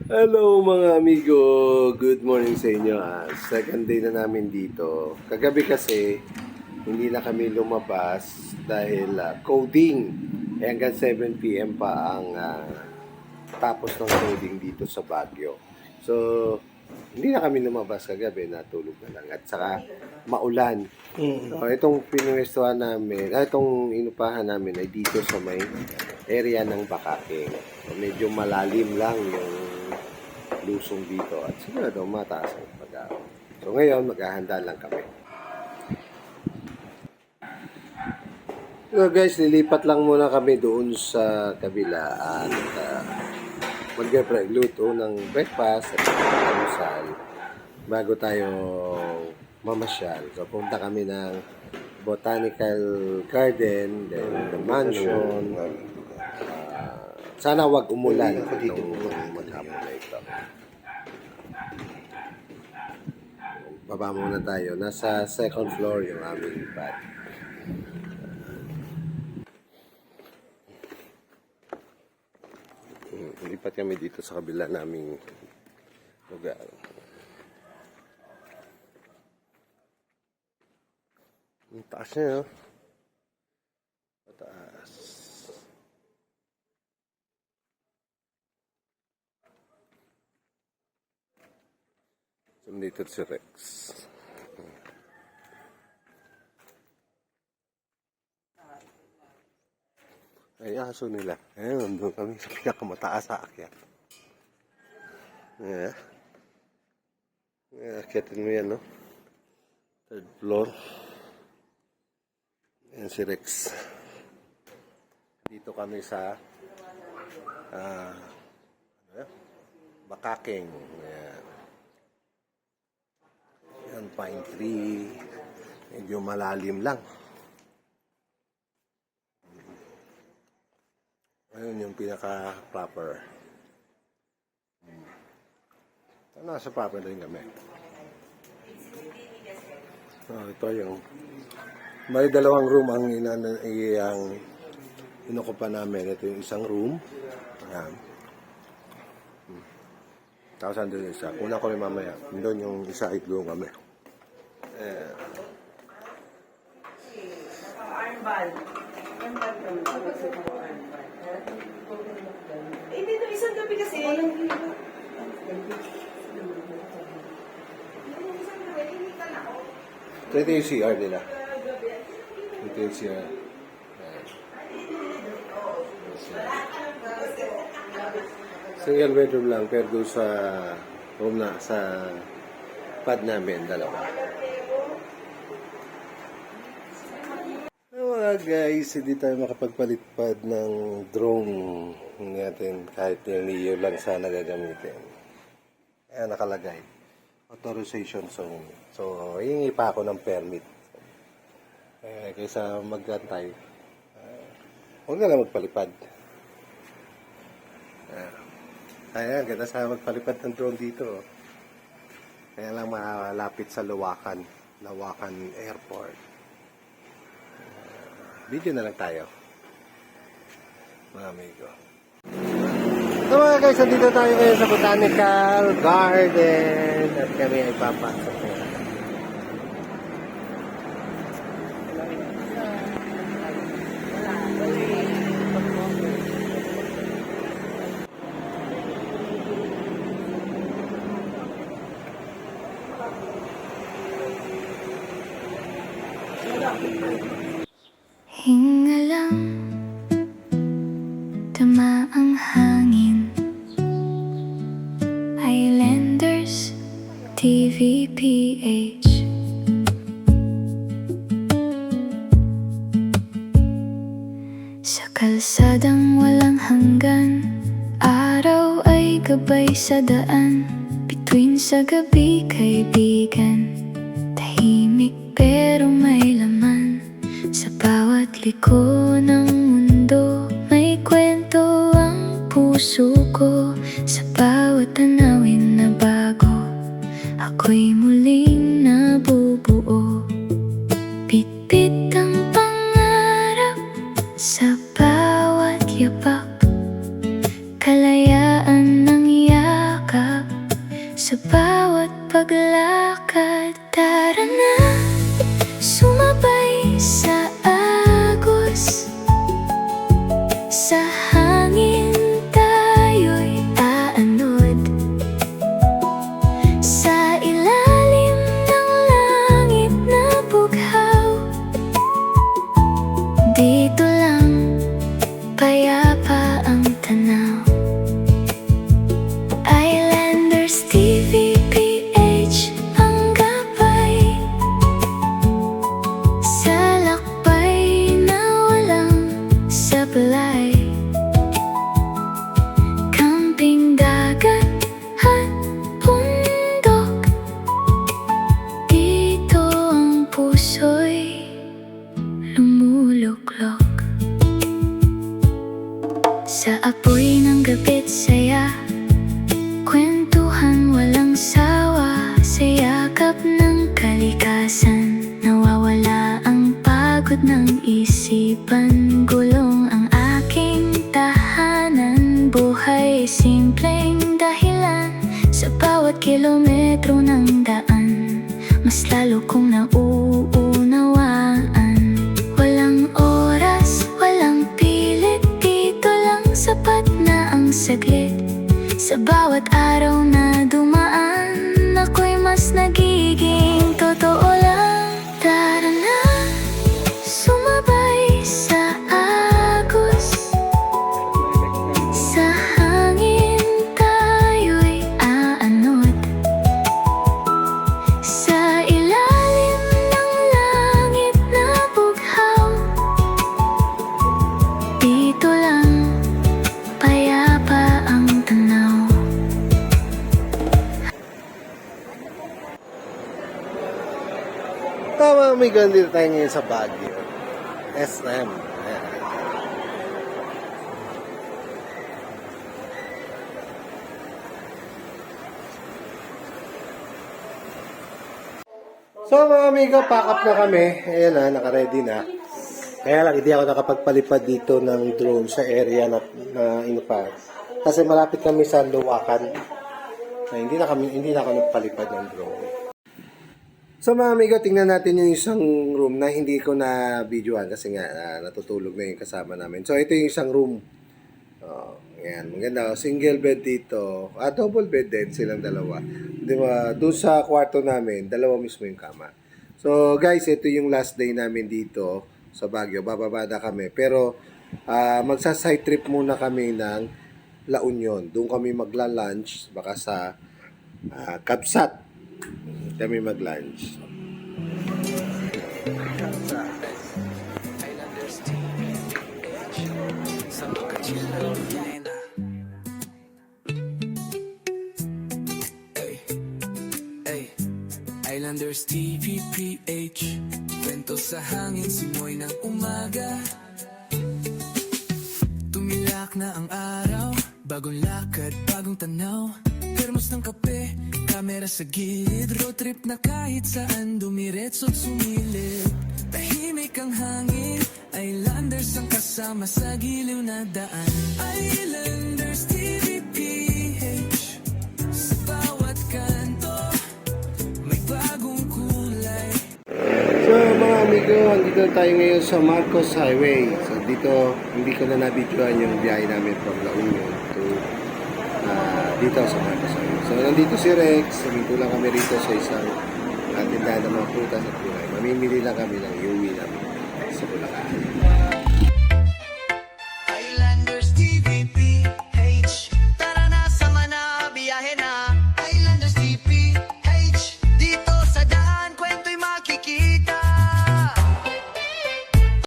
Hello mga amigo, good morning sa inyo. Second day na namin dito. Kagabi kasi hindi na kami lumabas dahil coding. Hanggang 7 p.m. pa ang tapos ng coding dito sa Baguio. So, hindi na kami lumabas kagabi, natulog na lang. At saka maulan. So, itong pinuwestuhan namin, itong inupahan namin ay dito sa may area ng Bakaking. So, medyo malalim lang yung lusong dito at sigurado mataas ang pag-aaral. So ngayon, maghahanda lang kami. So guys, lilipat lang muna kami doon sa kabila at magluto ng breakfast at almusal bago tayo mamasyal. So punta kami ng Botanical Garden, then the mansion. Sana wag umulan itong maghapon na ito. Baba muna tayo. Nasa second floor yung aming pad. Lipat kami dito sa kabila naming lugar. Ang taas niya, no? Mataas. Dito si Rex. Ay, aso nila. Ayun, nandun kami sa pinakamataas sa akyat. Yeah. Akyatin mo yan, no? Third floor. Ayan si Rex. Dito kami sa Bakaking. Ayan. Yan, pine tree. Medyo malalim lang. Ayun yung pinaka-proper. Nasa proper rin kami. Ito yung may dalawang room ang inukupan namin. Ito yung isang room. Ayan. Tapos andun yung isa. Una ko rin mamaya. Doon yung isa ay doon kami. Dito isang gabi kasi. Ito yung CR nila. Ito yung CR. Single bedroom lang, pero doon sa room na, sa pad namin, dalawa. Mga guys, hindi tayo makapagpalit-pad ng drone natin kahit yung Neo lang sana gagamitin. Ayan, nakalagay. Authorization zone. So, hihingi pa ako ng permit. Kaysa mag-antay, huwag na lang magpalipad. Ayan, ganda sana magpalipad ng drone dito. Kaya lang malapit sa Lawakan Airport. Video na lang tayo, mga amigo. So mga guys, dito tayo ngayon sa Botanical Garden at kami ay papasok na. Hinga lang, tama ang hangin. Islanders, TVPH. Sa kalsadang walang hanggan, araw ay gabay sa daan. Bituin sa gabi, kaibigan. Tahimik pero may laman. Sa bawat liko ng mundo, may kwento ang puso ko. Sa bawat tanawin na bago, ako'y muling nabubuo. Bitbit ang pangarap sa bawat yapak, kalayaan ng yak paglakad. Tara na, sumabay sa agos. Sa hangin tayo'y aanod. Sa ilalim ng langit na bughaw. Dito lang, payapa ang tanaw. Islanders TVPH ang gabay. Sa lakbay na walang sablay. Camping dagat at bundok. Dito ang puso'y lumuluklok. Sa apoy ng gabit saya, kwentuhan walang sawa. Sa yakap ng kalikasan, nawawala ang pagod ng isipan. Gulong ang aking tahanan, buhay simpleng dahilan. Sa bawat kilometro ng daan, mas lalo kong nauunawaan. Walang oras, walang pilit, dito lang sapat na ang saglit. Sa bawat araw na dumaan, ako'y mas nagiging totoo lang. Tara na, sumabay sa agos. Sa hangin tayo'y aanod. Sa ilalim ng langit na bughaw. Dito lang, payapa ang tanaw. Tama, may gandil tayo ngayon sa Baguio. SM. Ayan. So mga amigo, pack up na kami. Ayan na, naka-ready na. Kaya lang, hindi ako nakapagpalipad dito ng drone sa area na inupa. Kasi malapit kami sa Luwakan. Hindi na ako nagpalipad ng drone. So mga amigo, tingnan natin yung isang room na hindi ko na videoan kasi nga natutulog na yung kasama namin. So ito yung isang room. Ayan, maganda. Single bed dito. Double bed din silang dalawa. Di ba? Doon sa kwarto namin, dalawa mismo yung kama. So guys, ito yung last day namin dito sa Baguio. Bababa na kami. Pero magsa-side trip muna kami ng La Union. Doon kami magla-lunch. Baka sa Kabsat kami mag-lunch. Islanders TVPH, kwento sa hangin, simoy ng umaga. Tumilak na ang araw, bagong lakad, bagong tanaw. Termos ng kape, kamera sa gilid. Road trip na kahit saan, dumiretso't sumilip. Tahimik ang hangin, Islanders ang kasama sa giliw na daan. Islanders TVPH, sa bawat kanto may bagong kulay. So mga amigo, andito tayo ngayon sa Marcos Highway. So dito, hindi ko na nabidyoan yung biyahe namin from La Union to dito sa Marcos Highway. So nandito si Rex, saminto lang kami rito sa isang tindahan ng mga prutas at gulay. Mamimili lang kami ng iuwi namin sa Bulacan.